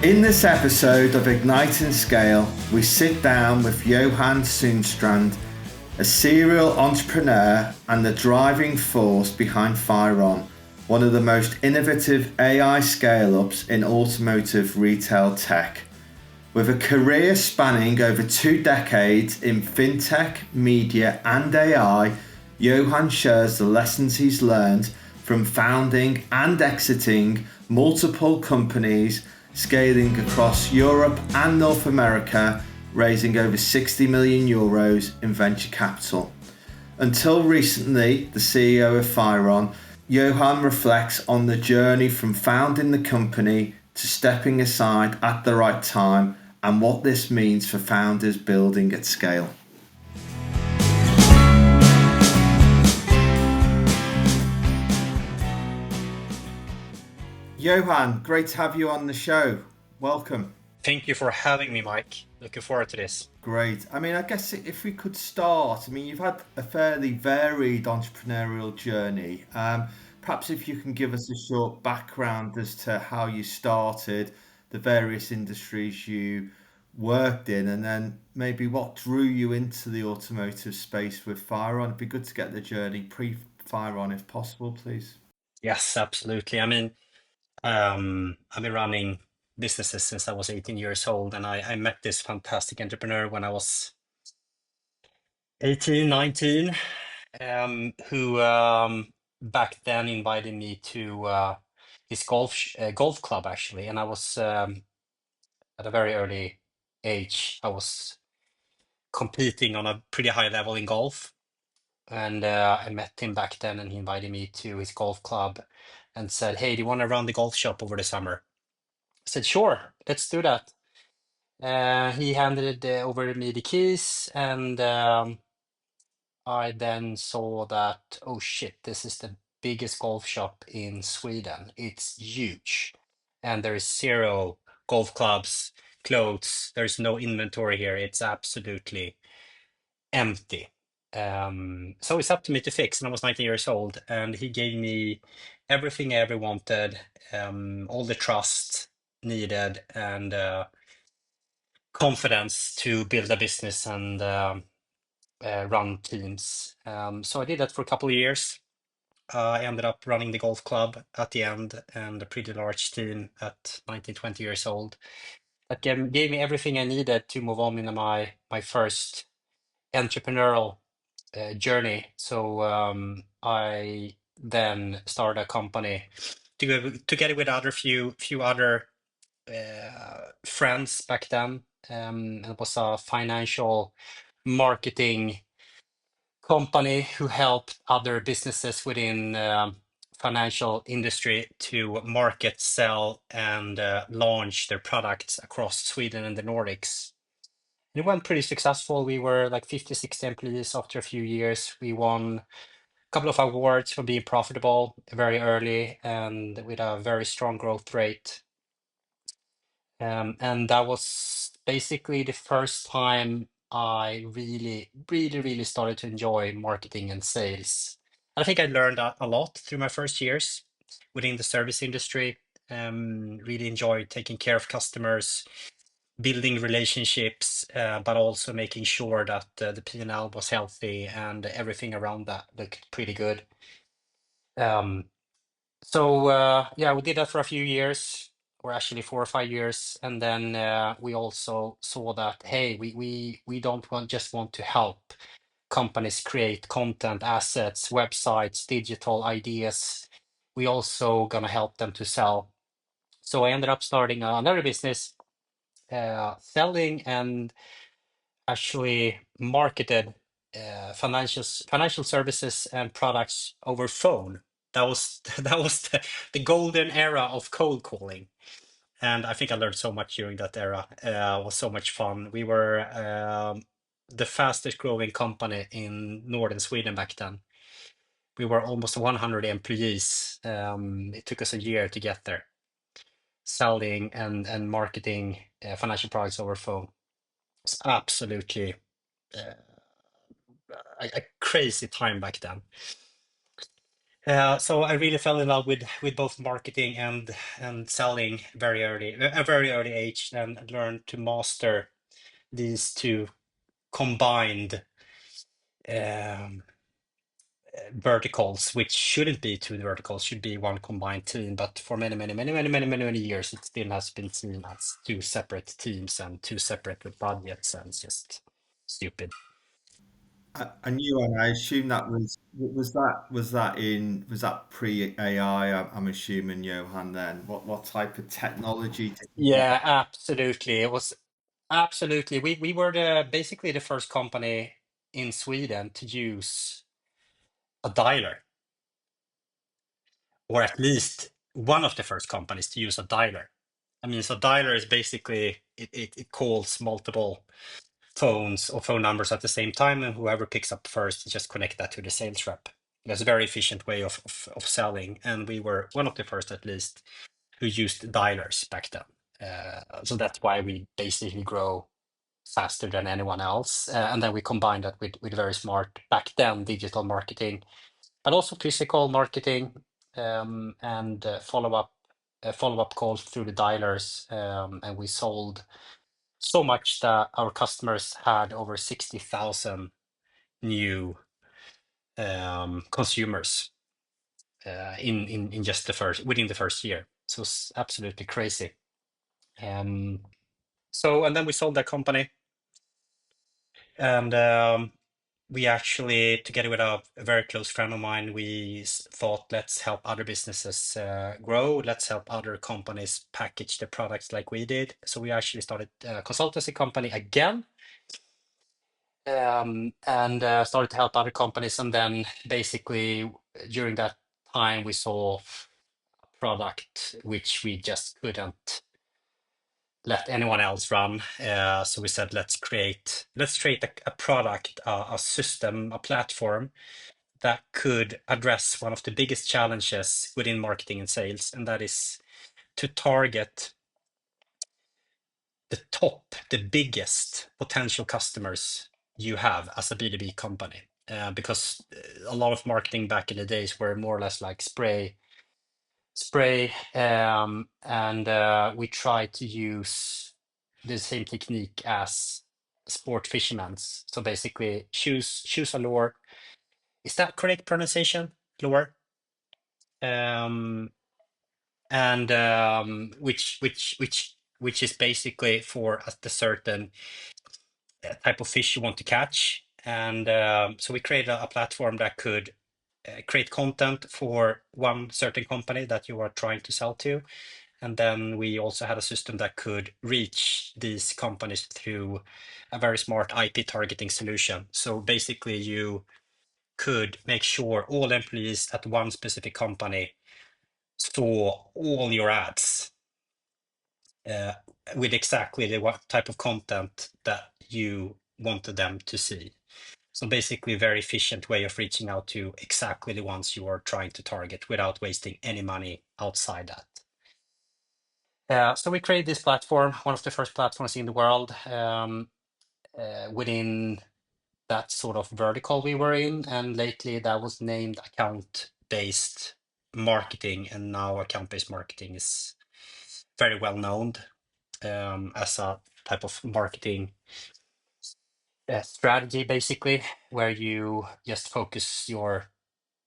In this episode of Ignite&Scale, we sit down with Johan Sundstrand, a serial entrepreneur and the driving force behind Phyron, one of the most innovative AI scale-ups in automotive retail tech. With a career spanning over 2 decades in FinTech, media and AI, Johan shares the lessons he's learned from founding and exiting multiple companies, scaling across Europe and North America, raising over 60 million euros in venture capital. Until recently, the CEO of Phyron, Johan reflects on the journey from founding the company to stepping aside at the right time and what this means for founders building at scale. Johan, great to have you on the show. Welcome. Thank you for having me, Mike. Looking forward to this. Great. I guess if we could start, you've had a fairly varied entrepreneurial journey. Perhaps if you can give us a short background as to how you started, the various industries you worked in, and then maybe what drew you into the automotive space with Phyron. It'd be good to get the journey pre-Phyron if possible, please. Yes, absolutely. I've been running businesses since I was 18 years old, and I met this fantastic entrepreneur when I was 18, 19, who back then invited me to his golf club, actually. And I was at a very early age, I was competing on a pretty high level in golf. And I met him back then, and he invited me to his golf club and said, "Hey, do you want to run the golf shop over the summer?" I said, "Sure, let's do that." He handed over me the keys, and I then saw that, oh shit, this is the biggest golf shop in Sweden. It's huge, and there is zero golf clubs, clothes. There's no inventory here. It's absolutely empty. So it's up to me to fix. And I was 19 years old, and he gave me everything I ever wanted, all the trust needed, and confidence to build a business and run teams. So I did that for a couple of years. I ended up running the golf club at the end and a pretty large team at 19, 20 years old. That gave me everything I needed to move on in my first entrepreneurial journey. So I then started a company together with other few other friends back then. It was a financial marketing company who helped other businesses within financial industry to market, sell, and launch their products across Sweden and the Nordics. It went pretty successful. We were like 50, 60 employees after a few years. We won a couple of awards for being profitable very early and with a very strong growth rate. And that was basically the first time I really, really, really started to enjoy marketing and sales. I think I learned a lot through my first years within the service industry. Really enjoyed taking care of customers, building relationships, but also making sure that the P&L was healthy and everything around that looked pretty good. Um, yeah, we did that for a few years, or actually 4 or 5 years, and then we also saw that hey, we don't just want to help companies create content, assets, websites, digital ideas. We also gonna help them to sell. So I ended up starting another business, selling and actually marketed financial services and products over phone. That was that was the golden era of cold calling, and I think I learned so much during that era. It was so much fun. We were the fastest growing company in northern Sweden back then. We were almost 100 employees. It took us a year to get there, selling and marketing financial products over phone. It's absolutely uh, a crazy time back then. So I really fell in love with both marketing and selling very early, a very early age, and learned to master these two combined um, verticals, which shouldn't be two verticals, should be one combined team. But for many years, it still has been seen as two separate teams and two separate budgets, and it's just stupid. And you, and I assume that was that pre AI? I'm assuming, Johan. Then what type of technology did you get? Yeah, absolutely. It was absolutely. We were the basically the first company in Sweden to use a dialer, or at least one of the first companies to use a dialer. I mean, so dialer is basically it calls multiple phones or phone numbers at the same time, and whoever picks up first, you just connect that to the sales rep. That's a very efficient way of selling, and we were one of the first, at least, who used dialers back then. So that's why we basically grow faster than anyone else. And then we combined that with very smart back then digital marketing, but also physical marketing, and follow up calls through the dialers. And we sold so much that our customers had over 60,000 new consumers in just within the first year. So it's absolutely crazy. And then we sold that company, and we actually, together with a very close friend of mine, we thought, let's help other businesses grow. Let's help other companies package their products like we did. So we actually started a consultancy company again, and started to help other companies. And then basically during that time, we saw a product which we just couldn't let anyone else run. So we said, let's create a product, a system, a platform that could address one of the biggest challenges within marketing and sales, and that is to target the biggest potential customers you have as a B2B company. Because a lot of marketing back in the days were more or less like spray, and we try to use the same technique as sport fishermen's. So basically, choose a lure. Is that correct pronunciation? Lure. Um, and which is basically for the certain type of fish you want to catch. And so we created a platform that could create content for one certain company that you are trying to sell to. And then we also had a system that could reach these companies through a very smart IP targeting solution. So basically, you could make sure all employees at one specific company saw all your ads uh, with exactly the what type of content that you wanted them to see. So basically, a very efficient way of reaching out to exactly the ones you are trying to target without wasting any money outside that. So we created this platform, one of the first platforms in the world, within that sort of vertical we were in. And lately that was named account-based marketing. And now account-based marketing is very well known as a type of marketing strategy, basically, where you just focus your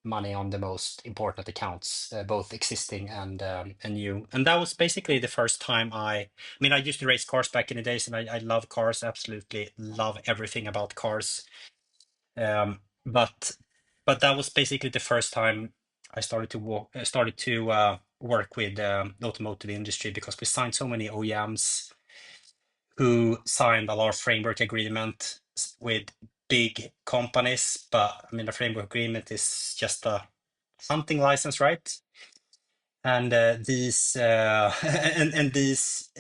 money on the most important accounts, both existing and new. And that was basically the first time I mean, I used to race cars back in the days, and I love cars, absolutely love everything about cars. But that was basically the first time I started to work with the automotive industry, because we signed so many OEMs who signed a lot of framework agreement with big companies. But I mean, the framework agreement is just a hunting license, right? And these and these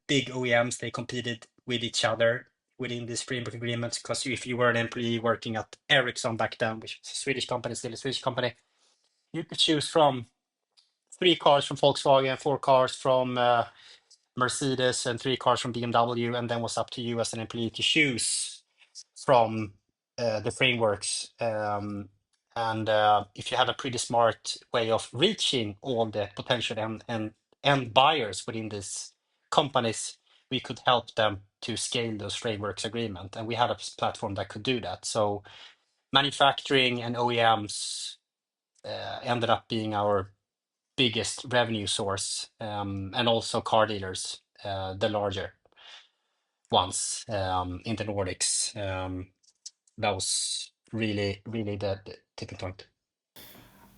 big OEMs, they competed with each other within these framework agreements. Because if you were an employee working at Ericsson back then, which was a Swedish company, still a Swedish company, you could choose from 3 cars from Volkswagen, 4 cars from Mercedes, and 3 cars from BMW, and then was up to you as an employee to choose from the frameworks. And if you had a pretty smart way of reaching all the potential and buyers within these companies, we could help them to scale those frameworks agreement. And we had a platform that could do that. So manufacturing and OEMs ended up being our biggest revenue source, and also car dealers, the larger ones in the Nordics. That was really, really the tipping point.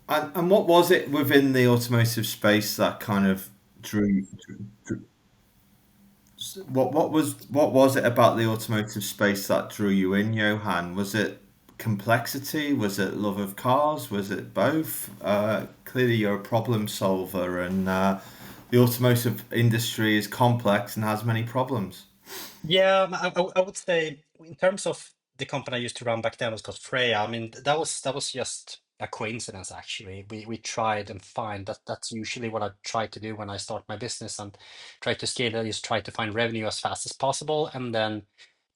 And what was it within the automotive space that kind of drew what was it about the automotive space that drew you in, Johan? Was it complexity? Was it love of cars? Was it both? Clearly, you're a problem solver, and the automotive industry is complex and has many problems. Yeah, I would say in terms of the company I used to run back then was called Freya. I mean, that was just a coincidence actually. We tried and find that that's usually what I try to do when I start my business and try to scale it, is try to find revenue as fast as possible and then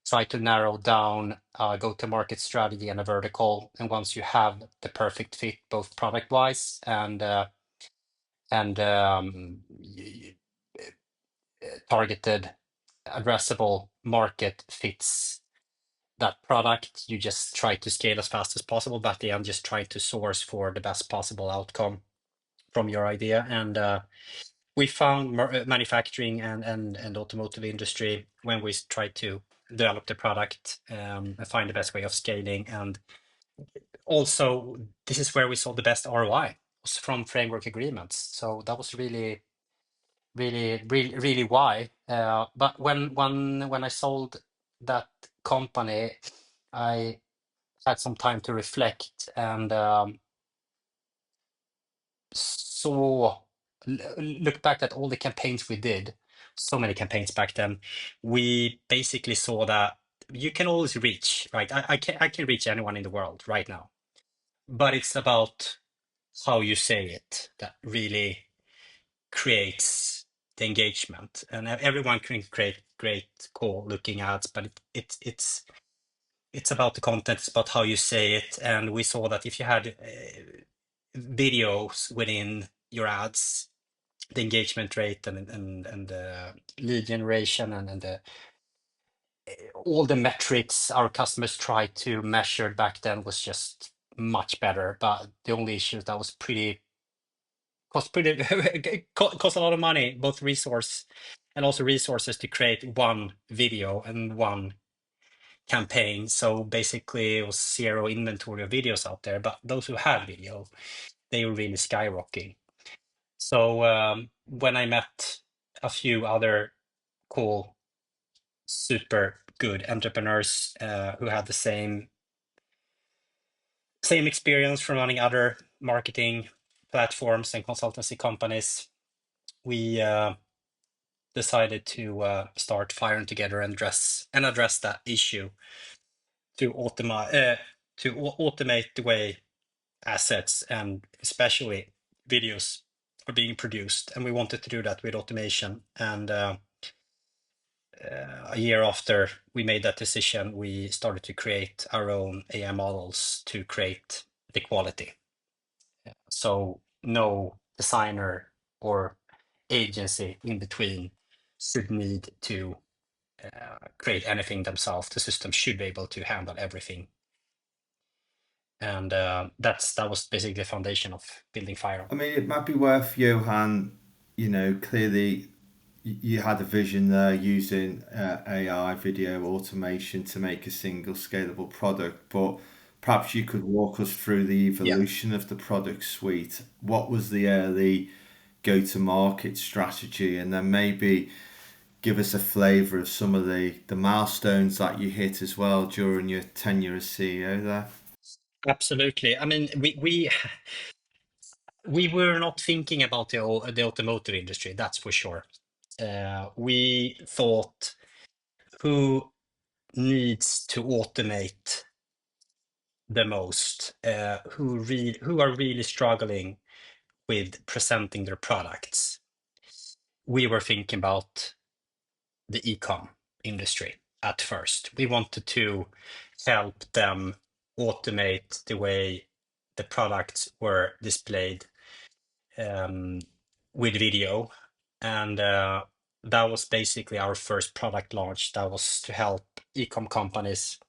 try to narrow down go-to-market strategy and a vertical. And once you have the perfect fit, both product-wise and targeted addressable market fits that product, you just try to scale as fast as possible, but at the end, just try to source for the best possible outcome from your idea. And we found manufacturing and automotive industry when we tried to develop the product, and find the best way of scaling. And also, this is where we saw the best ROI was from framework agreements. So that was really why. But when I sold that company, I had some time to reflect and saw look back at all the campaigns we did. So many campaigns back then. We basically saw that you can always reach, right? I can reach anyone in the world right now, but it's about how you say it that really creates the engagement. And everyone can create great, cool looking ads, but it's about the content, it's about how you say it. And we saw that if you had videos within your ads, the engagement rate and the lead generation and the all the metrics our customers tried to measure back then was just much better. But the only issue that was pretty cost a lot of money, both resource and also resources to create one video and one campaign. So basically, it was zero inventory of videos out there. But those who had video, they were really skyrocketing. So when I met a few other cool, super good entrepreneurs who had the same experience from running other marketing platforms and consultancy companies, we decided to start Phyron together and address that issue to automate the way assets and especially videos are being produced. And we wanted to do that with automation. And a year after we made that decision, we started to create our own AI models to create the quality. So no designer or agency in between should need to create anything themselves. The system should be able to handle everything. And that was basically the foundation of building Fire. I mean, it might be worth, Johan, clearly you had a vision there using AI video automation to make a single scalable product, but perhaps you could walk us through the Yeah, evolution of the product suite. What was the early go-to-market strategy, and then maybe give us a flavor of some of the milestones that you hit as well during your tenure as CEO there. absolutely. I mean, we were not thinking about the automotive industry, that's for sure. We thought, who needs to automate the most? Who are really struggling with presenting their products? We were thinking about the e-com industry at first. We wanted to help them automate the way the products were displayed with video. And that was basically our first product launch. That was to help e-com companies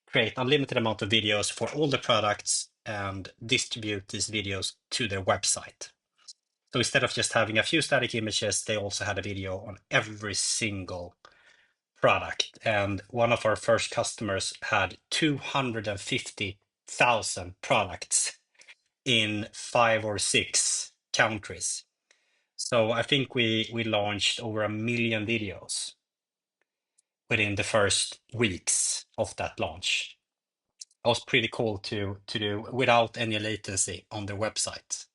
create unlimited amount of videos for all the products and distribute these videos to their website. So instead of just having a few static images, they also had a video on every single product. And one of our first customers had 250,000 products in 5 or 6 countries. So I think we launched over 1 million videos within the first weeks of that launch. It was pretty cool to do without any latency on the website.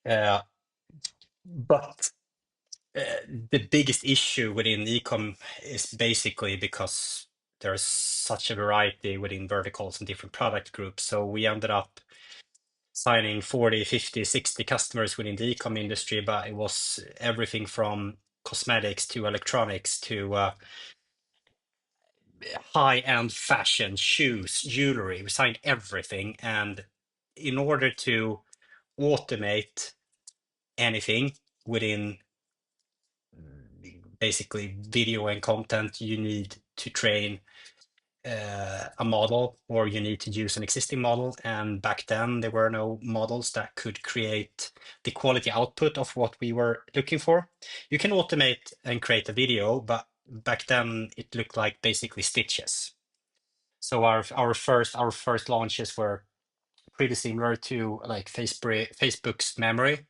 But the biggest issue within ecom is basically because there's such a variety within verticals and different product groups. So we ended up signing 40, 50, 60 customers within the ecom industry, but it was everything from cosmetics to electronics to high-end fashion, shoes, jewelry. We signed everything. And in order to automate anything within basically video and content, you need to train a model, or you need to use an existing model. And back then, there were no models that could create the quality output of what we were looking for. You can automate and create a video, but back then it looked like basically stitches. So our first launches were pretty similar to like Facebook's memory,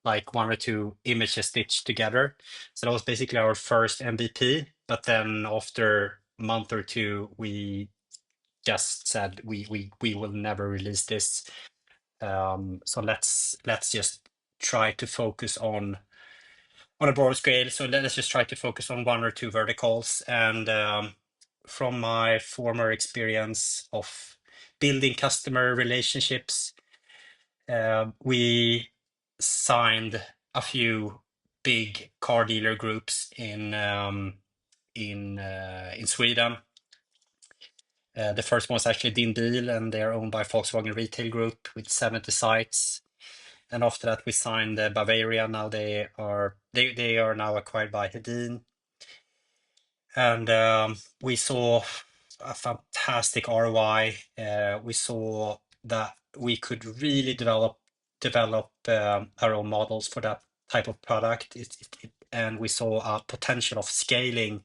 like 1 or 2 images stitched together. So that was basically our first MVP. But then after a month or 2, we just said we will never release this. So let's just try to focus on a broad scale. So let's just try to focus on 1 or 2 verticals. And from my former experience of building customer relationships, we signed a few big car dealer groups in Sweden. The first one was actually Din Bil, and they're owned by Volkswagen Retail Group with 70 sites. And after that, we signed Bavaria. Now they are now acquired by Hedin. And we saw a fantastic ROI. We saw that we could really develop our own models for that type of product. And we saw a potential of scaling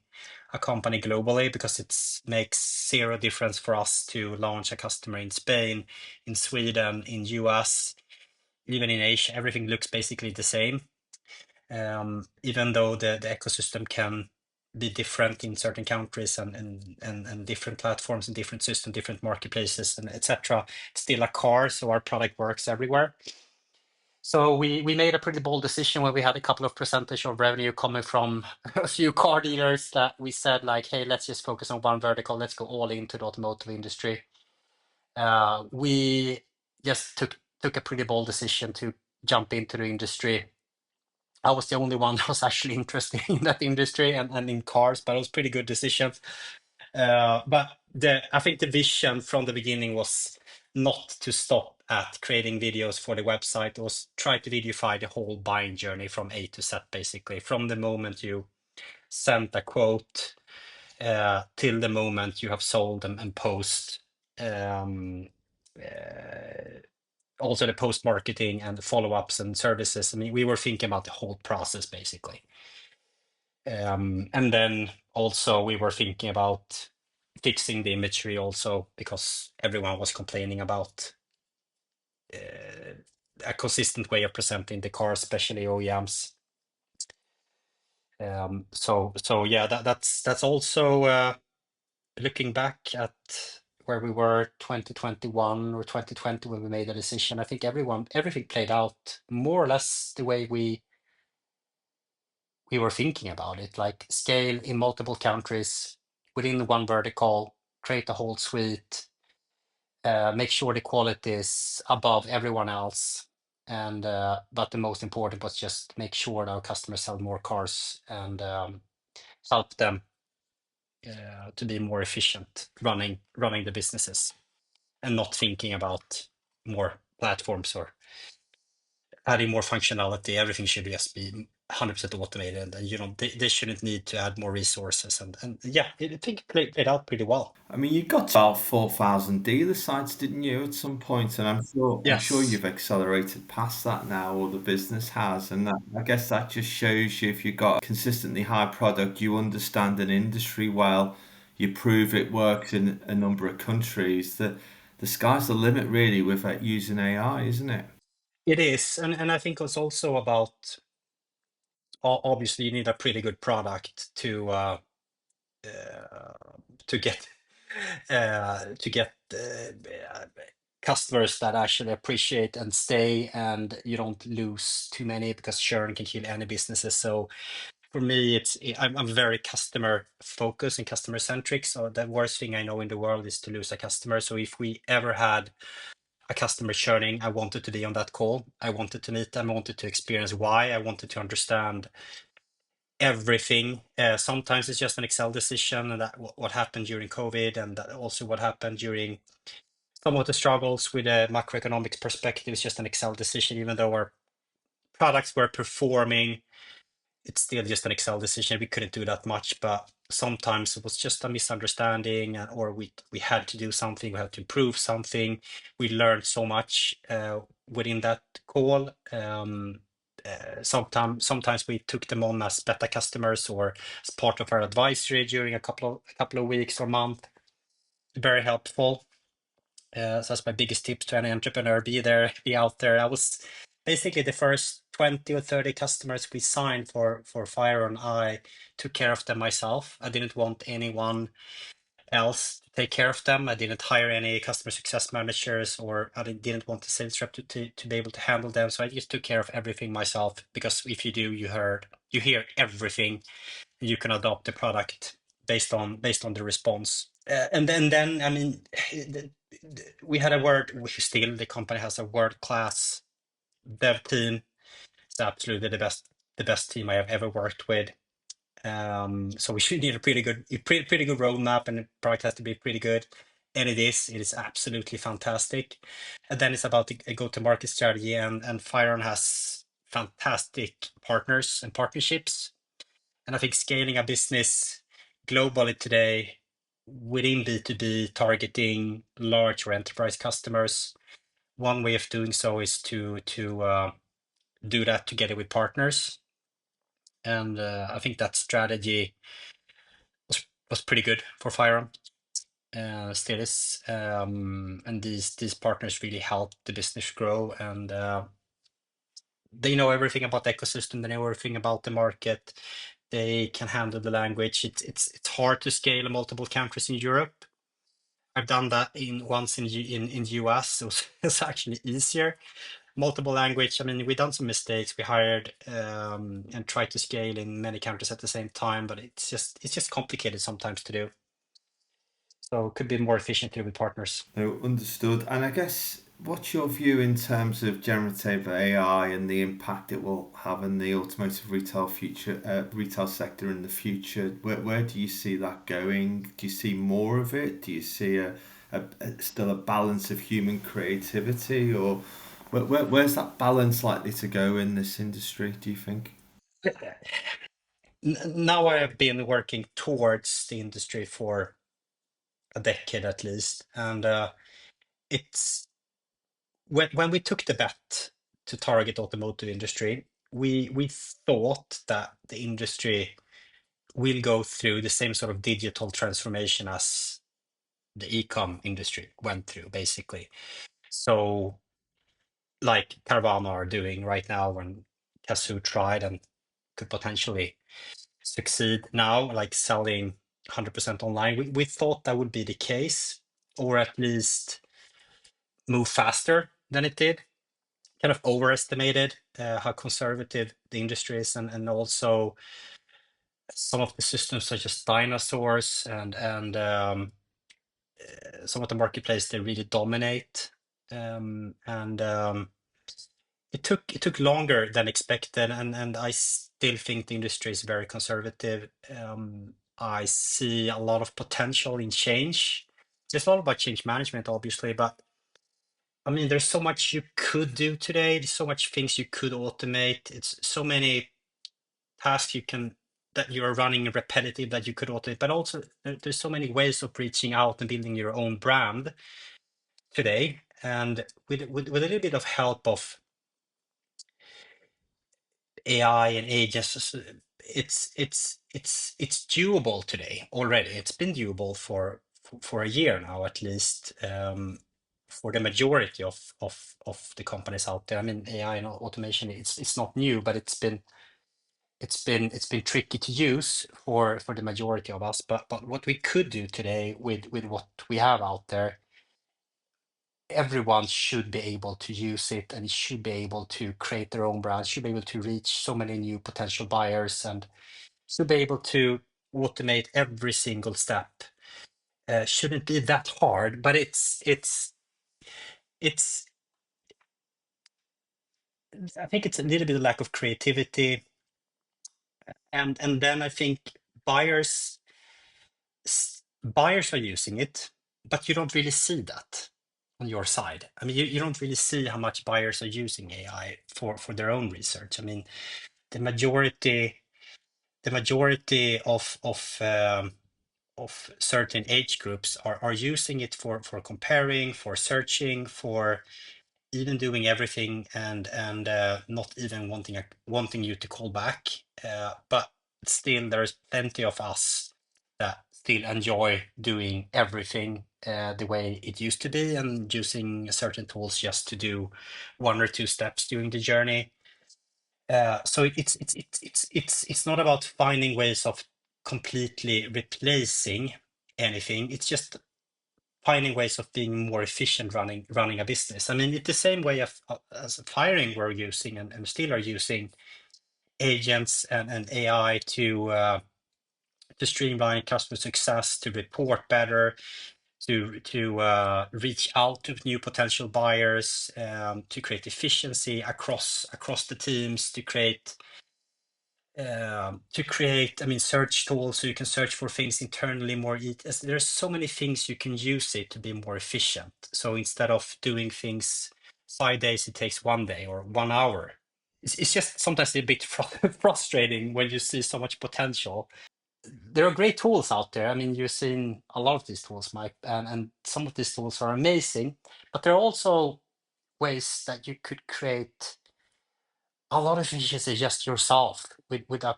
a company globally, because it makes zero difference for us to launch a customer in Spain, in Sweden, in US, even in Asia. Everything looks basically the same. Even though the ecosystem can be different in certain countries and different platforms and different systems, different marketplaces, and etc. It's still a car, so our product works everywhere. So we made a pretty bold decision when we had a couple of percentage of revenue coming from a few car dealers, that we said like, hey, let's just focus on one vertical. Let's go all into the automotive industry. We just took a pretty bold decision to jump into the industry. I was the only one that was actually interested in that industry and in cars, but it was a pretty good decision. But I think the vision from the beginning was not to stop at creating videos for the website. It was try to videofy the whole buying journey from A to Z, basically, from the moment you sent a quote till the moment you have sold and post. Also the post marketing and the follow-ups and services. I mean, we were thinking about the whole process basically. And then also we were thinking about fixing the imagery also, because everyone was complaining about a consistent way of presenting the car, especially OEMs. So yeah, that's also looking back at where we were 2021 or 2020 when we made the decision. I think everything played out more or less the way we were thinking about it, like scale in multiple countries within one vertical, create a whole suite, make sure the quality is above everyone else. And but the most important was just make sure that our customers sell more cars and help them to be more efficient running the businesses. and not thinking about more platforms or adding more functionality. Everything should just be 100% automated, and they shouldn't need to add more resources. And yeah, I think it played out pretty well. I mean, you got about 4,000 dealer sites, didn't you, at some point? And I'm sure Yes, you've accelerated past that now, or the business has. And I guess that just shows you if you've got a consistently high product, you understand an industry well, you prove it works in a number of countries. The sky's the limit, really, with using AI, isn't it? it is, and I think it's also about obviously you need a pretty good product uh, to get customers that actually appreciate and stay, and you don't lose too many because churn can kill any businesses. So for me, I'm very customer focused and customer centric. So the worst thing I know in the world is to lose a customer. So if we ever had a customer churning, I wanted to be on that call. I wanted to meet them. I wanted to experience why. I wanted to understand everything. Sometimes it's just an Excel decision, and that what happened during COVID, and that also what happened during some of the struggles with a macroeconomics perspective. Is just an Excel decision, even though our products were performing. It's still just an Excel decision. We couldn't do that much, but sometimes it was just a misunderstanding, or we had to do something. We had to improve something. We learned so much within that call. Sometimes we took them on as beta customers or as part of our advisory during a couple of weeks or month. Very helpful. So that's my biggest tip to any entrepreneur: be there, be out there. I was basically the first 20 or 30 customers we signed for Phyron. I took care of them myself. I didn't want anyone else to take care of them. I didn't hire any customer success managers, or I didn't want the sales rep to be able to handle them. So I just took care of everything myself, because if you do, you hear everything. You can adopt the product based on the response. And then I mean, we had a word. We still The company has a world class dev team. It's absolutely the best team I have ever worked with. So we should need a pretty good roadmap, and the product has to be pretty good. And it is. It is absolutely fantastic. And then it's about a go-to-market strategy, and Firon has fantastic partners and partnerships. And I think scaling a business globally today within B2B, targeting large or enterprise customers, one way of doing so is to do that together with partners. And I think that strategy was pretty good for Firon. Still is. And these partners really help the business grow, and they know everything about the ecosystem. They know everything about the market. They can handle the language. It's hard to scale in multiple countries in Europe. I've done that once in US. So it's actually easier. Multiple language. I mean, we done some mistakes. We hired and tried to scale in many countries at the same time, but it's just complicated sometimes to do. So it could be more efficient with partners. No, understood. And I guess what's your view in terms of generative AI and the impact it will have in the automotive retail sector in the future? Where do you see that going? Do you see more of it? Do you see still a balance of human creativity, or where's that balance likely to go in this industry, do you think? Now I have been working towards the industry for a decade at least, and it's when we took the bet to target automotive industry, we thought that the industry will go through the same sort of digital transformation as the e-com industry went through, basically. So, like Carvana are doing right now, and Kazoo tried and could potentially succeed now, like selling 100% online. We thought that would be the case, or at least move faster than it did. Kind of overestimated how conservative the industry is, and also some of the systems are just dinosaurs, and some of the marketplace they really dominate. And it took longer than expected, and I still think the industry is very conservative. I see a lot of potential in change. It's all about change management, obviously, but I mean, there's so much you could do today. There's so much things you could automate. It's so many tasks that you're running repetitive that you could automate, but also there's so many ways of reaching out and building your own brand today. And with a little bit of help of AI and agents, it's doable today already. It's been doable for a year now, at least, for the majority of the companies out there. I mean, AI and automation, it's not new, but it's been tricky to use for the majority of us. But what we could do today with what we have out there, everyone should be able to use it and should be able to create their own brand, should be able to reach so many new potential buyers, and should be able to automate every single step. Shouldn't be that hard, but it's I think it's a little bit of lack of creativity, and then I think buyers are using it, but you don't really see that on your side. I mean, you don't really see how much buyers are using AI for their own research. I mean, the majority the majority of certain age groups are using it for comparing, for searching, for even doing everything, and not even wanting you to call back. But still, there's plenty of us that still enjoy doing everything the way it used to be, and using certain tools just to do one or two steps during the journey. So it's not about finding ways of completely replacing anything. It's just finding ways of being more efficient running a business. I mean, it's the same way as Firing we're using and still are using agents and AI to streamline customer success, to report better, to reach out to new potential buyers, to create efficiency across the teams, I mean, search tools so you can search for things internally more. There's so many things you can use it to be more efficient. So instead of doing things 5 days, it takes 1 day or 1 hour. It's just sometimes a bit frustrating when you see so much potential. There are great tools out there. I mean, you've seen a lot of these tools, Mike, and some of these tools are amazing, but there are also ways that you could create a lot of efficiency just yourself with a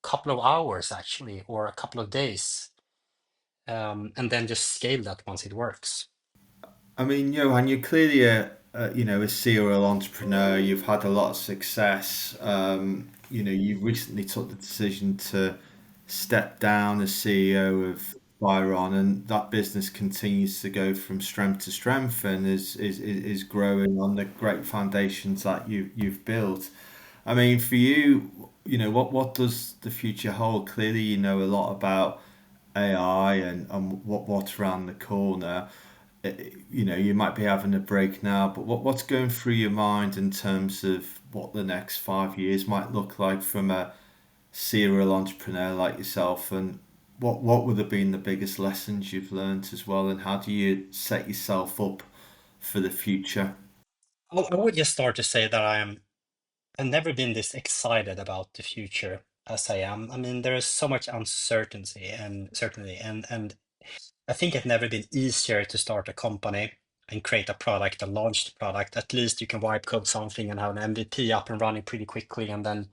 couple of hours actually, or a couple of days, and then just scale that once it works. I mean, Johan, you're clearly a serial entrepreneur. You've had a lot of success. You recently took the decision to step down as CEO of Phyron, and that business continues to go from strength to strength and is growing on the great foundations that you've built. I mean, for you, what does the future hold? Clearly, you know a lot about AI and what's around the corner. You might be having a break now, but what's going through your mind in terms of what the next 5 years might look like from a serial entrepreneur like yourself, and what would have been the biggest lessons you've learned as well, and how do you set yourself up for the future? I would just start to say that I've never been this excited about the future as I am. I mean, there is so much uncertainty and certainty, and I think it's never been easier to start a company and create a product and launch the product. At least you can wipe code something and have an MVP up and running pretty quickly, and then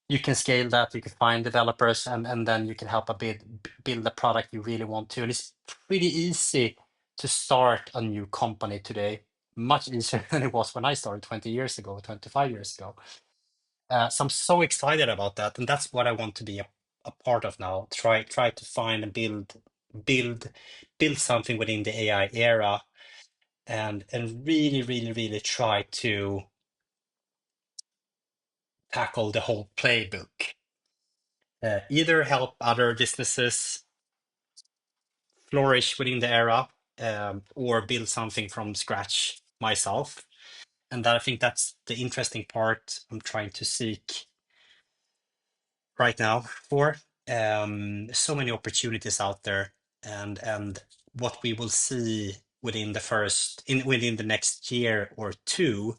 you can scale that. You can find developers, and then you can help build the product you really want to. And it's pretty easy to start a new company today, much easier than it was when I started 20 years ago, 25 years ago. So I'm so excited about that, and that's what I want to be a part of now. Try to find and build build something within the AI era, and really, really, really try to tackle the whole playbook. Either help other businesses flourish within the era, or build something from scratch myself. And I think that's the interesting part I'm trying to seek right now for. So many opportunities out there, and what we will see within the next year or two.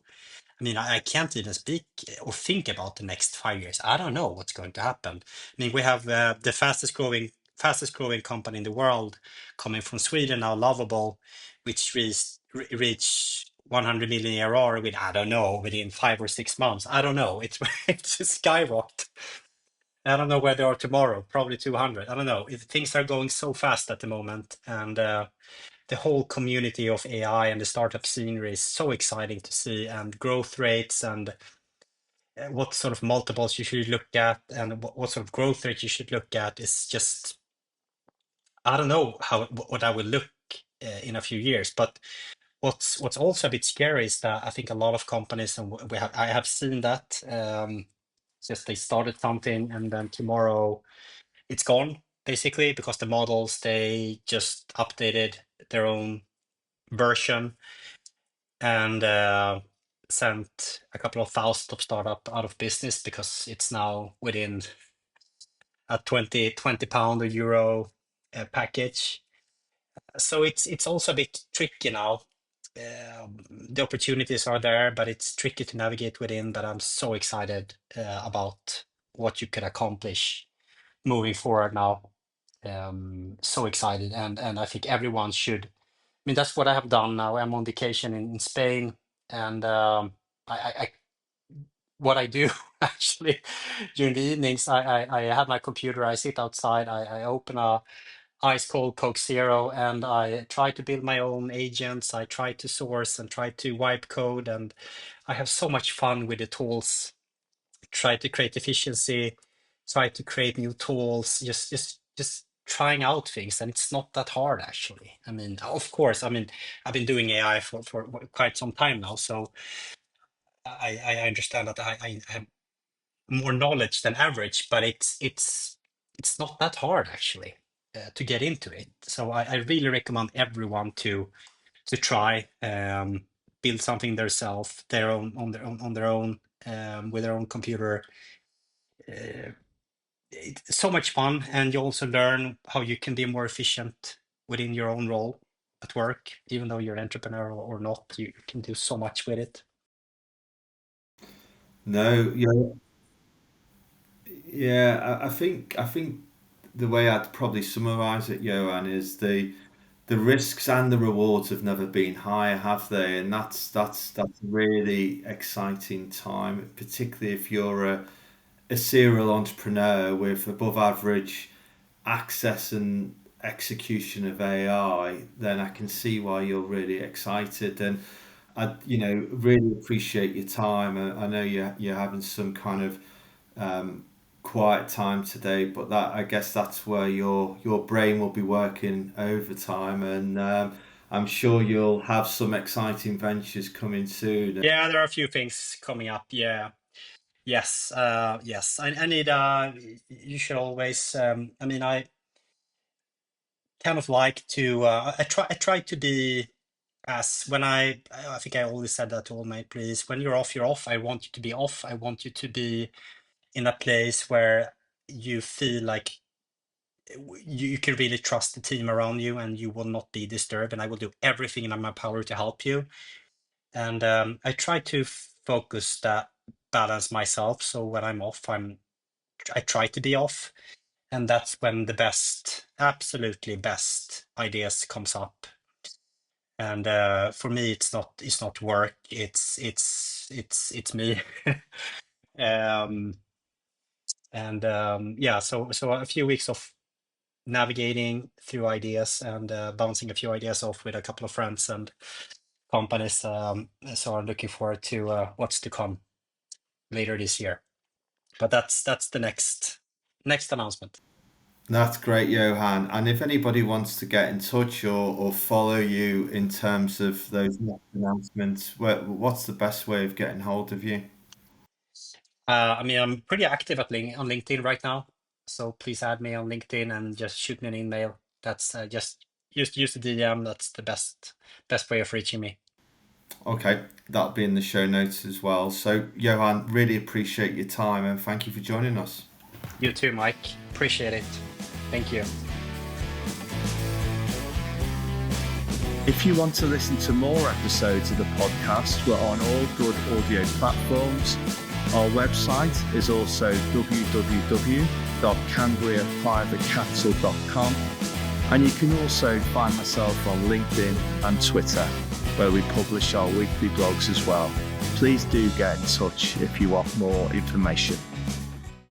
I mean, I can't even speak or think about the next 5 years. I don't know what's going to happen. I mean, we have the fastest growing company in the world coming from Sweden now, Lovable, which reached 100 million ARR with, I don't know, within 5 or 6 months. I don't know. It's a skyrocket. I don't know where they are tomorrow. Probably 200. I don't know. Things are going so fast at the moment, and the whole community of AI and the startup scenery is so exciting to see, and growth rates and what sort of multiples you should look at and what sort of growth rate you should look at is just, I don't know what I will look in a few years. But what's also a bit scary is that I think a lot of companies, and I have seen that, just they started something and then tomorrow it's gone basically because the models, they just updated their own version and sent a couple of thousand of startup out of business because it's now within a 20 pound or euro package. So it's also a bit tricky now. The opportunities are there, but it's tricky to navigate within. But I'm so excited about what you could accomplish moving forward now. So excited, and I think everyone should. I mean, that's what I have done now. I'm on vacation in Spain, and I what I do actually during the evenings, I have my computer, I sit outside, I open a ice cold Coke Zero, and I try to build my own agents. I try to source and try to wipe code, and I have so much fun with the tools. Try to create efficiency, try to create new tools, just trying out things, and it's not that hard actually. I mean, of course, I mean, I've been doing AI for quite some time now, so I understand that I have more knowledge than average, but it's not that hard actually to get into it. So I really recommend everyone to try build something themselves, their own on their own with their own computer. Uh, it's so much fun, and you also learn how you can be more efficient within your own role at work. Even though you're an entrepreneur or not, you can do so much with it. No, yeah, yeah. I think the way I'd probably summarize it, Johan, is the risks and the rewards have never been higher, have they? And that's a really exciting time, particularly if you're a serial entrepreneur with above average access and execution of AI. Then I can see why you're really excited, and I really appreciate your time. I know you're having some kind of um, quiet time today, but that I guess that's where your brain will be working overtime, and I'm sure you'll have some exciting ventures coming soon. Yeah, there are a few things coming up. Yeah. Yes, yes. I need. You should always. I mean, I kind of like to. I try. I try to be as when I think I always said that to all my employees. When you're off, you're off. I want you to be off. I want you to be in a place where you feel like you can really trust the team around you, and you will not be disturbed. And I will do everything in my power to help you. And I try to focus that balance myself. So when I'm off, I try to be off, and that's when the best, absolutely best ideas comes up. And for me, it's not work. It's me. um, and yeah, so a few weeks of navigating through ideas and bouncing a few ideas off with a couple of friends and companies. So I'm looking forward to what's to come later this year. But that's the next announcement. That's great, Johan. And if anybody wants to get in touch or follow you in terms of those next announcements, what's the best way of getting hold of you? I mean, I'm pretty active on LinkedIn right now, so please add me on LinkedIn and just shoot me an email. That's just use the DM. That's the best way of reaching me. Okay, that'll be in the show notes as well. So, Johan, really appreciate your time and thank you for joining us. You too, Mike. Appreciate it. Thank you. If you want to listen to more episodes of the podcast, we're on all good audio platforms. Our website is also www.cambriaprivatecapital.com, and you can also find myself on LinkedIn and Twitter, where we publish our weekly blogs as well. Please do get in touch if you want more information.